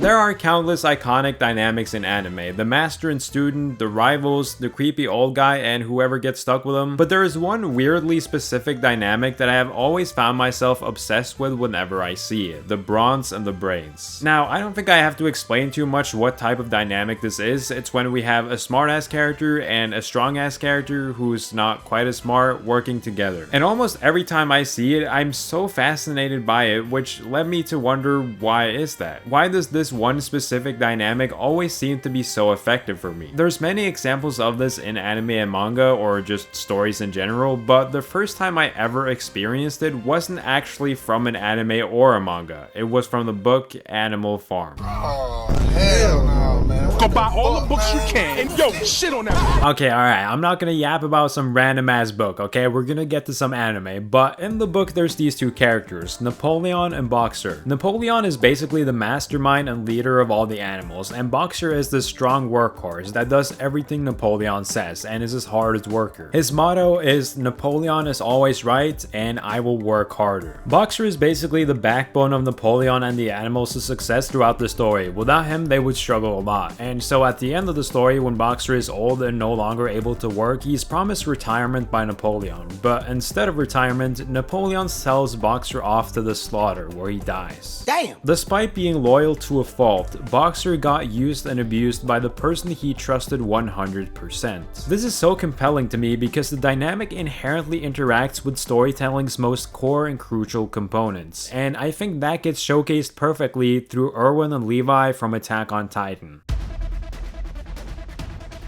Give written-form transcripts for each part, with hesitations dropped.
There are countless iconic dynamics in anime, the master and student, the rivals, the creepy old guy, and whoever gets stuck with him, but there is one weirdly specific dynamic that I have always found myself obsessed with whenever I see it, the Brawns and the Brains. Now, I don't think I have to explain too much what type of dynamic this is. It's when we have a smart-ass character and a strong-ass character who's not quite as smart working together. And almost every time I see it, I'm so fascinated by it, which led me to wonder, why is that? Why does this one specific dynamic always seem to be so effective for me? There's many examples of this in anime and manga, or just stories in general, but the first time I ever experienced it wasn't actually from an anime or a manga. It was from the book Animal Farm. Oh, hell no, man. Go buy all the books you can and yo, shit on that. Okay, alright, I'm not gonna yap about some random ass book, okay? We're gonna get to some anime, but in the book there's these two characters, Napoleon and Boxer. Napoleon is basically the mastermind and leader of all the animals, and Boxer is the strong workhorse that does everything Napoleon says and is his hardest worker. His motto is, Napoleon is always right and I will work harder. Boxer is basically the backbone of Napoleon and the animals' success throughout the story. Without him, they would struggle a lot. And so at the end of the story, when Boxer is old and no longer able to work, he's promised retirement by Napoleon. But instead of retirement, Napoleon sells Boxer off to the slaughter where he dies. Damn! Despite being loyal to a fault, Boxer got used and abused by the person he trusted 100%. This is so compelling to me because the dynamic inherently interacts with storytelling's most core and crucial components, and I think that gets showcased perfectly through Erwin and Levi from Attack on Titan.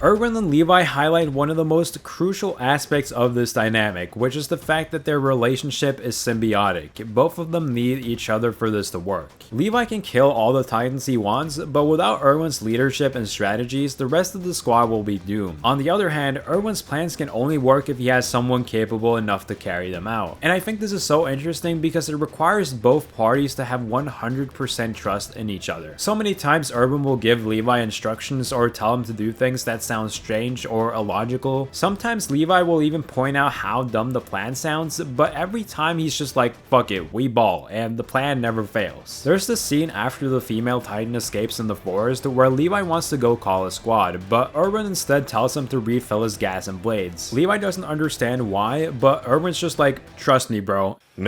Erwin and Levi highlight one of the most crucial aspects of this dynamic, which is the fact that their relationship is symbiotic. Both of them need each other for this to work. Levi can kill all the Titans he wants, but without Erwin's leadership and strategies, the rest of the squad will be doomed. On the other hand, Erwin's plans can only work if he has someone capable enough to carry them out. And I think this is so interesting because it requires both parties to have 100% trust in each other. So many times Erwin will give Levi instructions or tell him to do things that sound strange or illogical. Sometimes Levi will even point out how dumb the plan sounds, but every time he's just like, fuck it, we ball, and the plan never fails. There's this scene after the female Titan escapes in the forest where Levi wants to go call a squad, but Erwin instead tells him to refill his gas and blades. Levi doesn't understand why, but Erwin's just like, trust me bro. And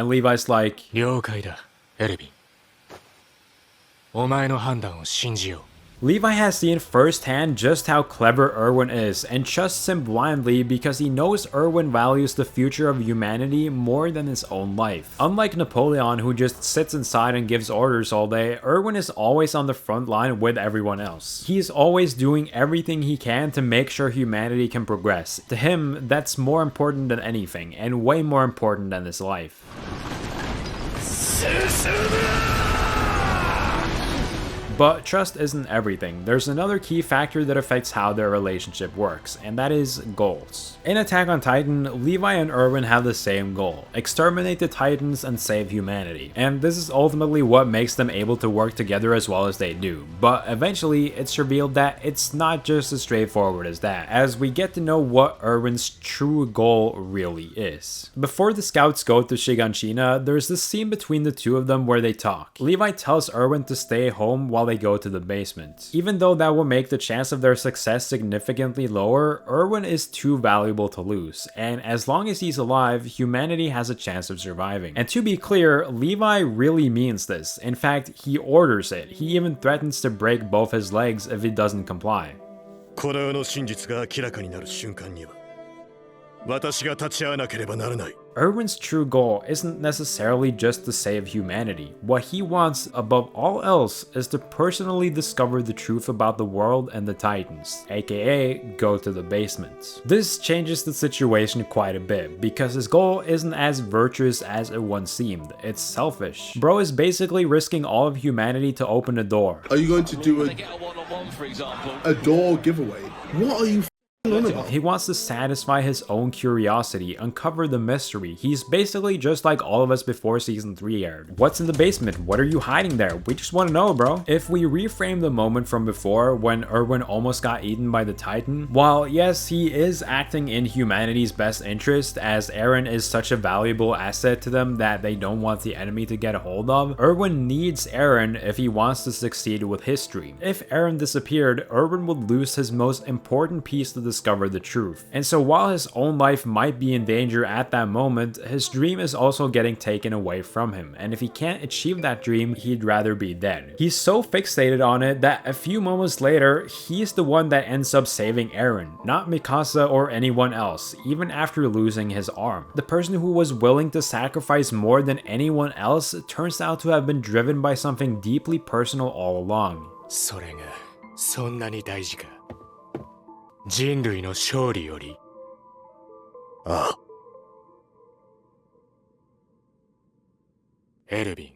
Levi's like, 了解だ、エレビン。お前の判断を信じよう。 Levi has seen firsthand just how clever Erwin is and trusts him blindly because he knows Erwin values the future of humanity more than his own life. Unlike Napoleon, who just sits inside and gives orders all day, Erwin is always on the front line with everyone else. He is always doing everything he can to make sure humanity can progress. To him, that's more important than anything, and way more important than his life. But trust isn't everything. There's another key factor that affects how their relationship works, and that is goals. In Attack on Titan, Levi and Erwin have the same goal: exterminate the Titans and save humanity. And this is ultimately what makes them able to work together as well as they do. But eventually, it's revealed that it's not just as straightforward as that, as we get to know what Erwin's true goal really is. Before the scouts go to Shiganshina, there's this scene between the two of them where they talk. Levi tells Erwin to stay home while they go to the basement. Even though that will make the chance of their success significantly lower, Erwin is too valuable to lose, and as long as he's alive, humanity has a chance of surviving. And to be clear, Levi really means this. In fact, he orders it. He even threatens to break both his legs if he doesn't comply. この世の真実が明らかになる瞬間には、私が立ち会わなければならない。 Erwin's true goal isn't necessarily just to save humanity. What he wants, above all else, is to personally discover the truth about the world and the Titans, aka go to the basement. This changes the situation quite a bit, because his goal isn't as virtuous as it once seemed. It's selfish. Bro is basically risking all of humanity to open a door. Are you going to do a door giveaway? What are you He wants to satisfy his own curiosity, uncover the mystery. He's basically just like all of us before season 3 aired. What's in the basement? What are you hiding there? We just want to know, bro. If we reframe the moment from before when Erwin almost got eaten by the Titan, while yes, he is acting in humanity's best interest as Eren is such a valuable asset to them that they don't want the enemy to get a hold of, Erwin needs Eren if he wants to succeed with history. If Eren disappeared, Erwin would lose his most important piece to discover the truth. And so while his own life might be in danger at that moment, his dream is also getting taken away from him, and if he can't achieve that dream, he'd rather be dead. He's so fixated on it that a few moments later, he's the one that ends up saving Eren, not Mikasa or anyone else, even after losing his arm. The person who was willing to sacrifice more than anyone else turns out to have been driven by something deeply personal all along. それがそんなに大事か。人類の勝利より。ああ。エルヴィン、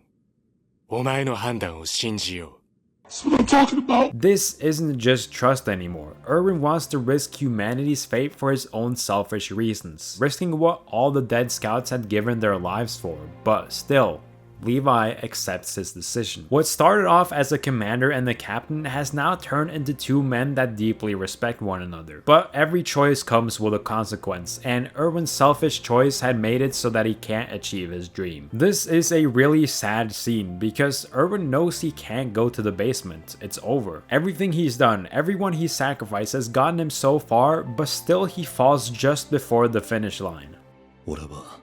お前の判断を信じよう。 That's what I'm talking about. This isn't just trust anymore. Erwin wants to risk humanity's fate for his own selfish reasons, risking what all the dead scouts had given their lives for, but still, Levi accepts his decision. What started off as a commander and the captain has now turned into two men that deeply respect one another. But every choice comes with a consequence, and Erwin's selfish choice had made it so that he can't achieve his dream. This is a really sad scene because Erwin knows he can't go to the basement. It's over. Everything he's done, everyone he's sacrificed has gotten him so far, but still he falls just before the finish line. 俺は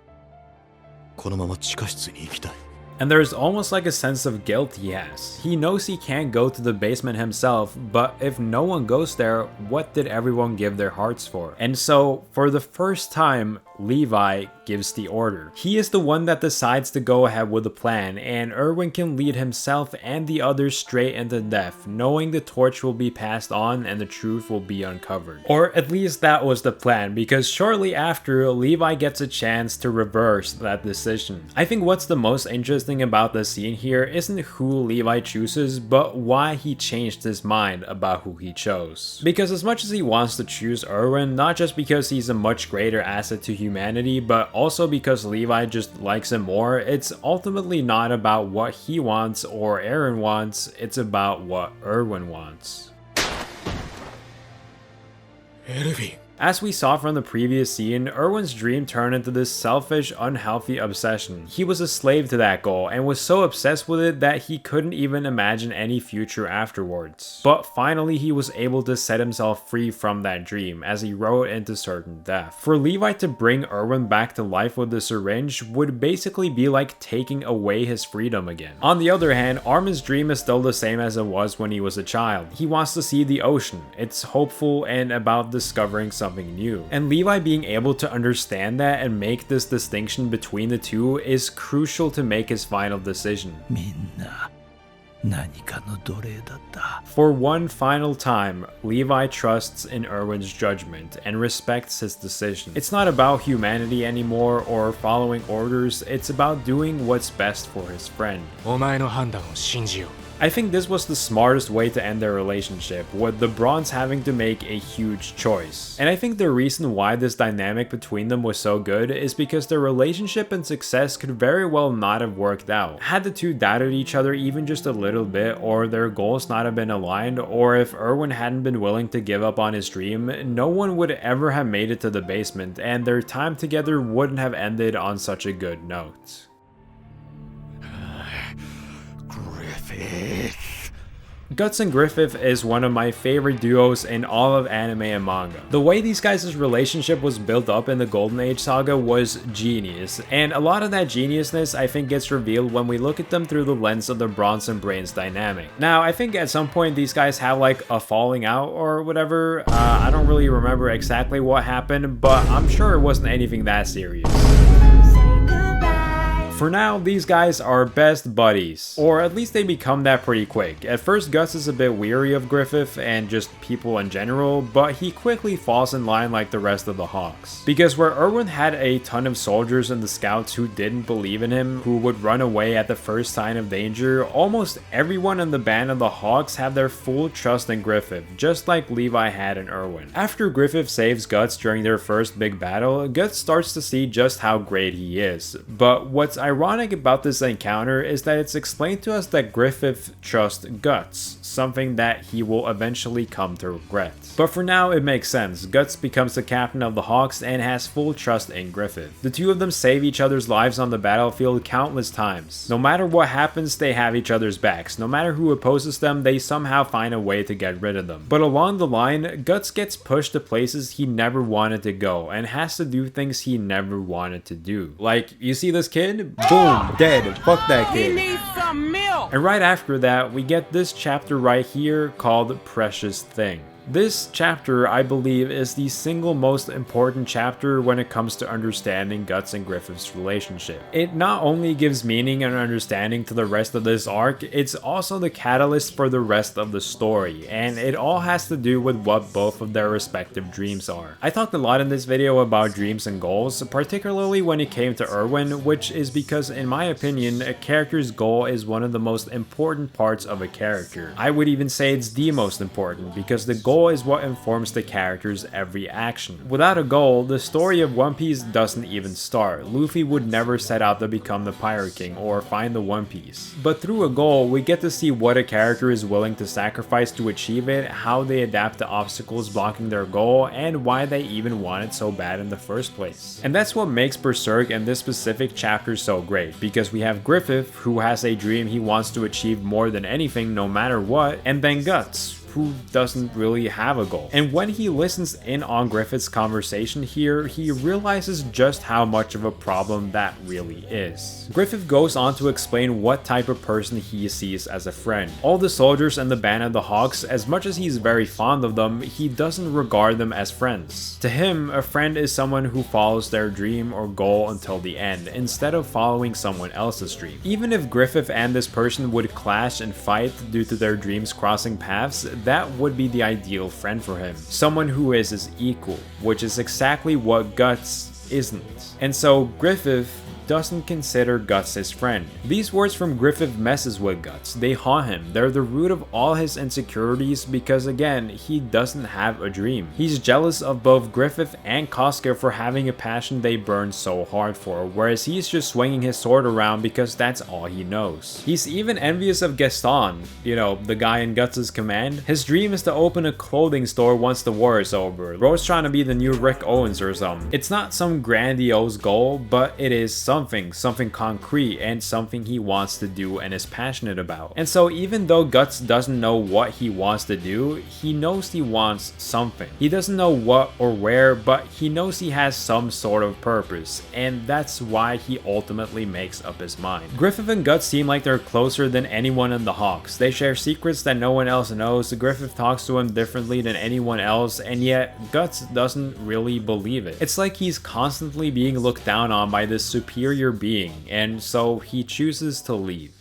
このまま地下室に行きたい。 And there's almost like a sense of guilt he has. He knows he can't go to the basement himself, but if no one goes there, what did everyone give their hearts for? And so, for the first time, Levi gives the order. He is the one that decides to go ahead with the plan, and Erwin can lead himself and the others straight into death, knowing the torch will be passed on and the truth will be uncovered. Or at least that was the plan, because shortly after, Levi gets a chance to reverse that decision. I think what's the most interesting about the scene here isn't who Levi chooses, but why he changed his mind about who he chose. Because as much as he wants to choose Erwin, not just because he's a much greater asset to humanity, but also because Levi just likes him more, it's ultimately not about what he wants or Eren wants, it's about what Erwin wants. エルヴィン。 As we saw from the previous scene, Erwin's dream turned into this selfish, unhealthy obsession. He was a slave to that goal and was so obsessed with it that he couldn't even imagine any future afterwards. But finally he was able to set himself free from that dream as he rode into certain death. For Levi to bring Erwin back to life with the syringe would basically be like taking away his freedom again. On the other hand, Armin's dream is still the same as it was when he was a child. He wants to see the ocean. It's hopeful and about discovering something new. And Levi being able to understand that and make this distinction between the two is crucial to make his final decision. For one final time, Levi trusts in Erwin's judgment and respects his decision. It's not about humanity anymore or following orders, it's about doing what's best for his friend. お前の判断を信じよう。 I think this was the smartest way to end their relationship, with the Brawns having to make a huge choice. And I think the reason why this dynamic between them was so good is because their relationship and success could very well not have worked out. Had the two doubted each other even just a little bit, or their goals not have been aligned, or if Erwin hadn't been willing to give up on his dream, no one would ever have made it to the basement, and their time together wouldn't have ended on such a good note. Guts and Griffith is one of my favorite duos in all of anime and manga. The way these guys' relationship was built up in the Golden Age saga was genius, and a lot of that geniusness I think gets revealed when we look at them through the lens of the Brawns and Brains dynamic. Now, I think at some point these guys have like a falling out or whatever. I don't really remember exactly what happened, but I'm sure it wasn't anything that serious. For now, these guys are best buddies, or at least they become that pretty quick. At first, Guts is a bit weary of Griffith and just people in general, but he quickly falls in line like the rest of the Hawks. Because where Erwin had a ton of soldiers and the scouts who didn't believe in him, who would run away at the first sign of danger, almost everyone in the band of the Hawks have their full trust in Griffith, just like Levi had in Erwin. After Griffith saves Guts during their first big battle, Guts starts to see just how great he is. But what's ironic about this encounter is that it's explained to us that Griffith trusts Guts, something that he will eventually come to regret. But for now, it makes sense. Guts becomes the captain of the Hawks and has full trust in Griffith. The two of them save each other's lives on the battlefield countless times. No matter what happens, they have each other's backs. No matter who opposes them, they somehow find a way to get rid of them. But along the line, Guts gets pushed to places he never wanted to go and has to do things he never wanted to do. Like, you see this kid? Boom, dead. Fuck that kid. He needs some milk. And right after that, we get this chapter right here called Precious Thing. This chapter, I believe, is the single most important chapter when it comes to understanding Guts and Griffith's relationship. It not only gives meaning and understanding to the rest of this arc, it's also the catalyst for the rest of the story, and it all has to do with what both of their respective dreams are. I talked a lot in this video about dreams and goals, particularly when it came to Erwin, which is because, in my opinion, a character's goal is one of the most important parts of a character. I would even say it's the most important, because the goal is what informs the character's every action. Without a goal, the story of One Piece doesn't even start. Luffy would never set out to become the Pirate King or find the One Piece. But through a goal, we get to see what a character is willing to sacrifice to achieve it, how they adapt to obstacles blocking their goal, and why they even want it so bad in the first place. And that's what makes Berserk and this specific chapter so great, because we have Griffith, who has a dream he wants to achieve more than anything no matter what, and then Guts, who doesn't really have a goal. And when he listens in on Griffith's conversation here, he realizes just how much of a problem that really is. Griffith goes on to explain what type of person he sees as a friend. All the soldiers and the band of the Hawks, as much as he's very fond of them, he doesn't regard them as friends. To him, a friend is someone who follows their dream or goal until the end, instead of following someone else's dream. Even if Griffith and this person would clash and fight due to their dreams crossing paths, that would be the ideal friend for him. Someone who is his equal, which is exactly what Guts isn't. And so Griffith doesn't consider Guts his friend. These words from Griffith messes with Guts. They haunt him. They're the root of all his insecurities because, again, he doesn't have a dream. He's jealous of both Griffith and Casca for having a passion they burn so hard for, whereas he's just swinging his sword around because that's all he knows. He's even envious of Gaston, you know, the guy in Guts' command. His dream is to open a clothing store once the war is over. Bro's trying to be the new Rick Owens or something. It's not some grandiose goal, but it is something concrete and something he wants to do and is passionate about. And so even though Guts doesn't know what he wants to do, he knows he wants something. He doesn't know what or where, but he knows he has some sort of purpose, and that's why he ultimately makes up his mind. Griffith and Guts seem like they're closer than anyone in the Hawks. They share secrets that no one else knows. Griffith talks to him differently than anyone else, and yet Guts doesn't really believe it. It's like he's constantly being looked down on by this superior being, and so he chooses to leave.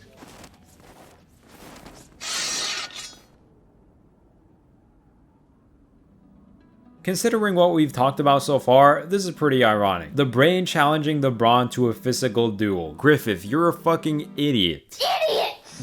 Considering what we've talked about so far, this is pretty ironic. The brain challenging the brawn to a physical duel. Griffith, you're a fucking idiot.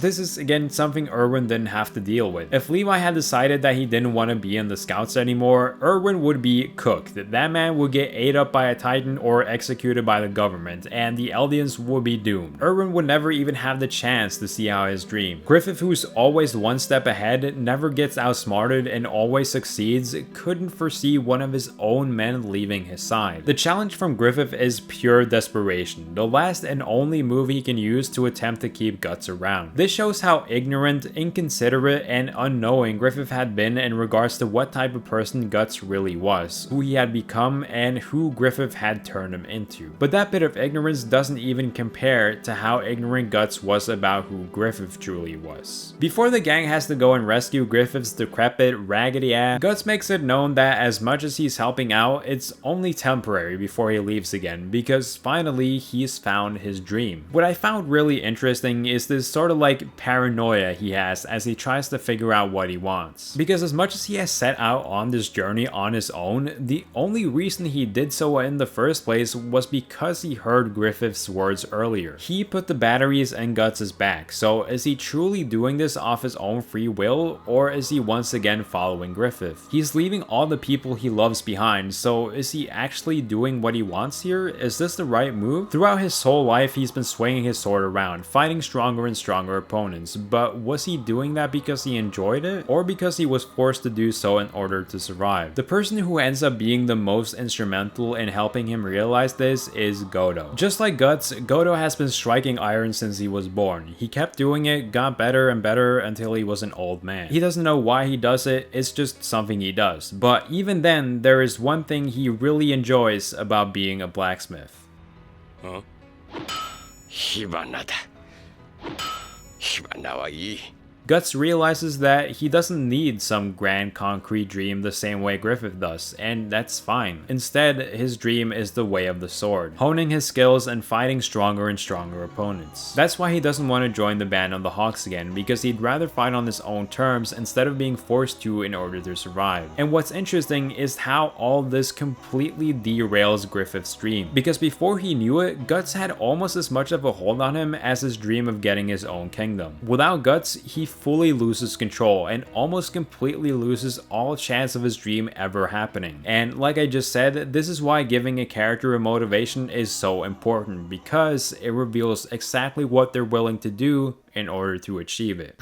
This is, again, something Erwin didn't have to deal with. If Levi had decided that he didn't want to be in the Scouts anymore, Erwin would be cooked. That man would get ate up by a Titan or executed by the government, and the Eldians would be doomed. Erwin would never even have the chance to see out his dream. Griffith, who's always one step ahead, never gets outsmarted, and always succeeds, couldn't foresee one of his own men leaving his side. The challenge from Griffith is pure desperation, the last and only move he can use to attempt to keep Guts around. This shows how ignorant, inconsiderate, and unknowing Griffith had been in regards to what type of person Guts really was, who he had become, and who Griffith had turned him into. But that bit of ignorance doesn't even compare to how ignorant Guts was about who Griffith truly was. Before the gang has to go and rescue Griffith's decrepit, raggedy ass, Guts makes it known that as much as he's helping out, it's only temporary before he leaves again, because finally he's found his dream. What I found really interesting is this sort of like paranoia he has as he tries to figure out what he wants. Because as much as he has set out on this journey on his own, the only reason he did so in the first place was because he heard Griffith's words earlier. He put the batteries in Guts' back, so is he truly doing this off his own free will, or is he once again following Griffith? He's leaving all the people he loves behind, so is he actually doing what he wants here? Is this the right move? Throughout his whole life, he's been swinging his sword around, fighting stronger and stronger opponents, but was he doing that because he enjoyed it, or because he was forced to do so in order to survive? The person who ends up being the most instrumental in helping him realize this is Godo. Just like Guts, Godo has been striking iron since he was born. He kept doing it, got better and better until he was an old man. He doesn't know why he does it, it's just something he does. But even then, there is one thing he really enjoys about being a blacksmith. Huh? 火花だ。火花はいい。 Guts realizes that he doesn't need some grand concrete dream the same way Griffith does, and that's fine. Instead, his dream is the way of the sword, honing his skills and fighting stronger and stronger opponents. That's why he doesn't want to join the band on the Hawks again, because he'd rather fight on his own terms instead of being forced to in order to survive. And what's interesting is how all this completely derails Griffith's dream, because before he knew it, Guts had almost as much of a hold on him as his dream of getting his own kingdom. Without Guts, he fully loses control and almost completely loses all chance of his dream ever happening. And like I just said, this is why giving a character a motivation is so important, because it reveals exactly what they're willing to do in order to achieve it.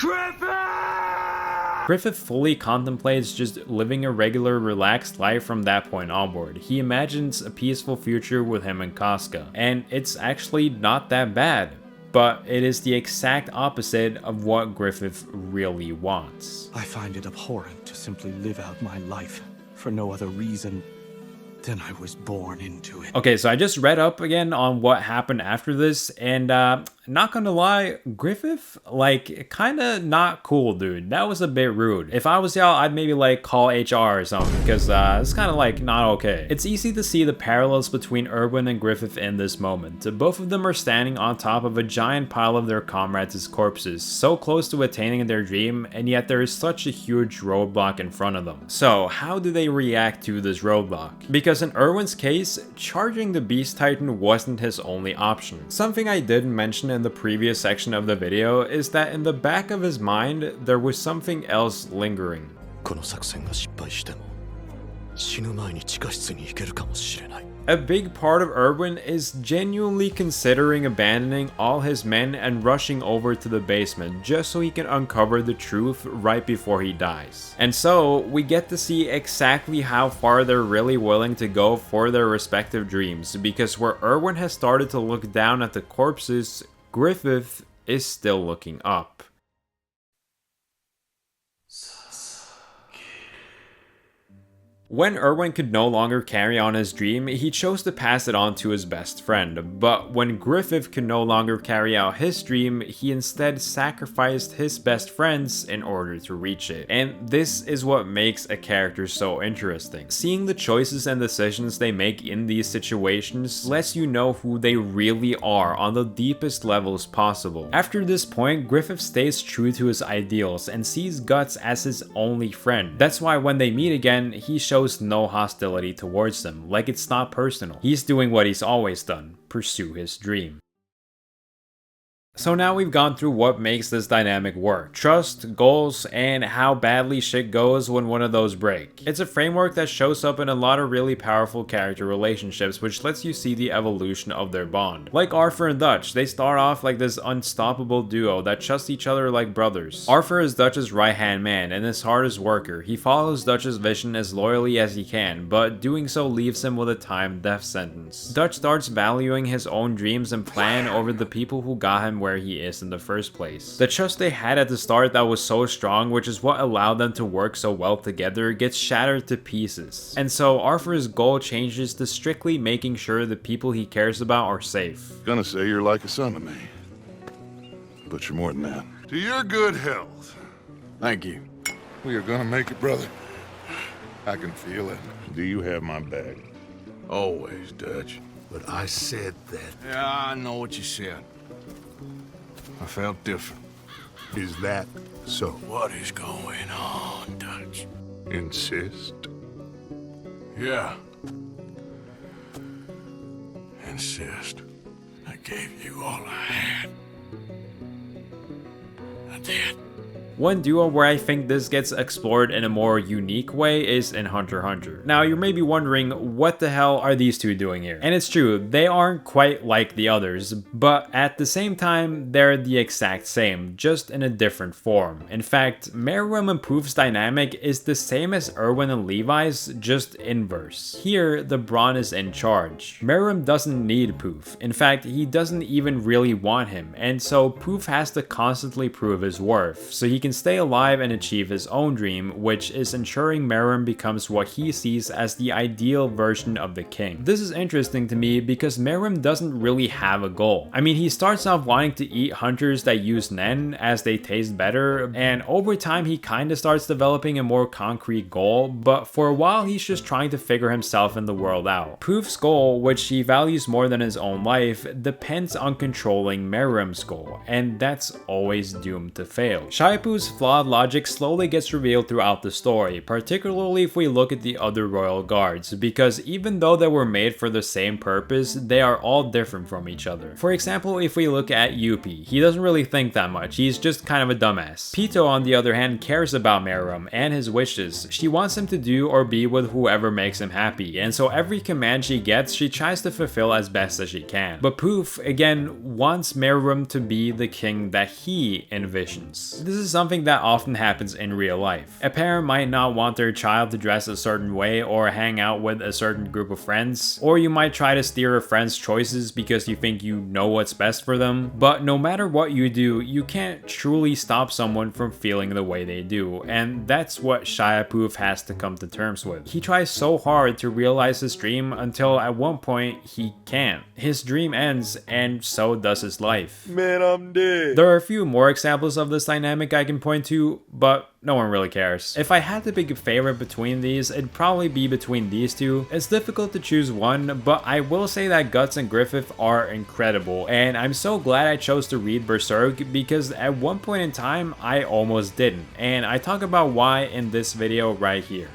Griffith fully contemplates just living a regular, relaxed life from that point onward. He imagines a peaceful future with him and Casca, and it's actually not that bad. But it is the exact opposite of what Griffith really wants. I find it abhorrent to simply live out my life for no other reason than I was born into it. Okay, so I just read up again on what happened after this, and not gonna lie, Griffith, like, kinda not cool, dude. That was a bit rude. If I was y'all, I'd maybe like call HR or something, because it's kind of like not okay. It's easy to see the parallels between Erwin and Griffith in this moment. Both of them are standing on top of a giant pile of their comrades' corpses, so close to attaining their dream, and yet there is such a huge roadblock in front of them. So how do they react to this roadblock? Because in Erwin's case, charging the Beast Titan wasn't his only option. Something I didn't mention in the previous section of the video is that in the back of his mind, there was something else lingering. この作戦が失敗しても死ぬ前に地下室に行けるかもしれない。 A big part of Erwin is genuinely considering abandoning all his men and rushing over to the basement just so he can uncover the truth right before he dies. And so, we get to see exactly how far they're really willing to go for their respective dreams, because where Erwin has started to look down at the corpses, Griffith is still looking up. When Erwin could no longer carry on his dream, he chose to pass it on to his best friend, but when Griffith could no longer carry out his dream, he instead sacrificed his best friends in order to reach it. And this is what makes a character so interesting. Seeing the choices and decisions they make in these situations lets you know who they really are on the deepest levels possible. After this point, Griffith stays true to his ideals and sees Guts as his only friend. That's why when they meet again, he shows no hostility towards them, like it's not personal. He's doing what he's always done, pursue his dream. So now we've gone through what makes this dynamic work. Trust, goals, and how badly shit goes when one of those break. It's a framework that shows up in a lot of really powerful character relationships, which lets you see the evolution of their bond. Like Arthur and Dutch, they start off like this unstoppable duo that trusts each other like brothers. Arthur is Dutch's right-hand man and his hardest worker. He follows Dutch's vision as loyally as he can, but doing so leaves him with a timed death sentence. Dutch starts valuing his own dreams and plan over the people who got him where where he is in the first place. The trust they had at the start that was so strong, which is what allowed them to work so well together, gets shattered to pieces. And so Arthur's goal changes to strictly making sure the people he cares about are safe. Gonna say you're like a son to me, but you're more than that. To your good health. Thank you. We are gonna make it, brother. I can feel it. Do you have my back? Always, Dutch. But I said that. Yeah, I know what you said. I felt different. Is that so? What is going on, Dutch? Insist? Yeah. Insist. I gave you all I had. I did. One duo where I think this gets explored in a more unique way is in Hunter x Hunter. Now you may be wondering, what the hell are these two doing here? And it's true, they aren't quite like the others, but at the same time, they're the exact same, just in a different form. In fact, Meruem and Pouf's dynamic is the same as Erwin and Levi's, just inverse. Here, the Brawn is in charge. Meruem doesn't need Pouf. In fact, he doesn't even really want him, and so Pouf has to constantly prove his worth, so he can stay alive and achieve his own dream, which is ensuring Meruem becomes what he sees as the ideal version of the king. This is interesting to me because Meruem doesn't really have a goal. I mean, he starts off wanting to eat hunters that use Nen as they taste better, and over time he kinda starts developing a more concrete goal, but for a while he's just trying to figure himself and the world out. Pouf's goal, which he values more than his own life, depends on controlling Meruem's goal, and that's always doomed to fail. Shaiapouf's flawed logic slowly gets revealed throughout the story, particularly if we look at the other royal guards, because even though they were made for the same purpose, they are all different from each other. For example, if we look at Yuppie, he doesn't really think that much, he's just kind of a dumbass. Pito, on the other hand, cares about Meruem and his wishes. She wants him to do or be with whoever makes him happy, and so every command she gets, she tries to fulfill as best as she can. But Pouf, again, wants Meruem to be the king that he envisions. This is something that often happens in real life. A parent might not want their child to dress a certain way or hang out with a certain group of friends, or you might try to steer a friend's choices because you think you know what's best for them. But no matter what you do, you can't truly stop someone from feeling the way they do, and that's what Shaiapouf has to come to terms with. He tries so hard to realize his dream until at one point he can't. His dream ends, and so does his life. Man, I'm dead. There are a few more examples of this dynamic I can point to, but no one really cares. If I had to pick a favorite between these, it'd probably be between these two. It's difficult to choose one, but I will say that Guts and Griffith are incredible, and I'm so glad I chose to read Berserk because at one point in time, I almost didn't, and I talk about why in this video right here.